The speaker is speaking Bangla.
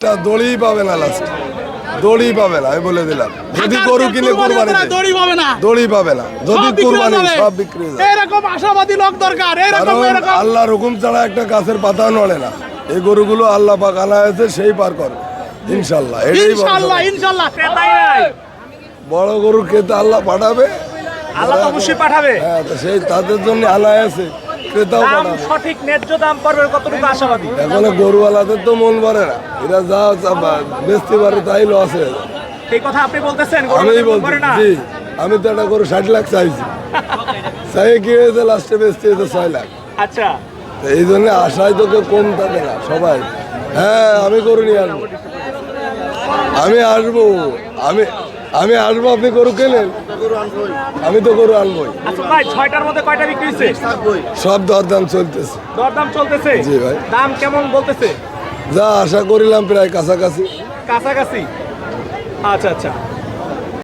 দড়ি পাবে না, লাস্ট দড়ি পাবে না, আমি বলে দিলাম। যদি গরু কিনে কুরবানিতে দড়ি পাবে না, দড়ি পাবে না, যদি কুরবানি সব বিক্রি হয়ে যায়। এরকম আশাবাদী লোক দরকার, এরকম এরকম। আল্লাহর হুকুম ছাড়া একটা গাছের পাতা নড়ে না। এই গরুগুলো আল্লাহ পাক আনা হয়েছে, সেই পার করে ইনশাল্লাহ। এটাই ইনশাআল্লাহ ইনশাআল্লাহ। ক্রেতাই নাই, বড় গরুর খেতে আল্লাহ পাঠাবে, আল্লাহ তো অবশ্যই পাঠাবে। হ্যাঁ, তো সেই তাদের জন্য আনা হয়েছে, ক্রেতাও দাম পাঠাবে। সঠিক ন্যায্য দাম পারবে কতটুকু আশাবাদী? এখন গরুওয়ালাদের তো মন ভরে না, এরা যা বেচতে পারে তাই লস হয়ে যায়। এই কথা আপনি বলতেছেন? আমি বলছি জি, আমি তো একটা গরু 60 লাখ চাইছি, চাই কি হয়েছে লাস্টে বেচতে হয়েছে 6 লাখ। আচ্ছা, তো এই জন্য আশায় তো কেউ কম থাকে না, সবাই। হ্যাঁ, আমি গরু নিয়ে আসবো, আমি আসবো, আমি আসবো, আপনি গরু কেনেন, আমি তো গরু আনবোই। আচ্ছা ভাই, 6টার মধ্যে কয়টা বিক্রি হয়েছে? সব দরদাম চলতেছে। দরদাম চলতেছে? জি ভাই। দাম কেমন বলতেছে? যা আশা করিলাম প্রায় কাছাকাছি। কাছাকাছি। আচ্ছা আচ্ছা।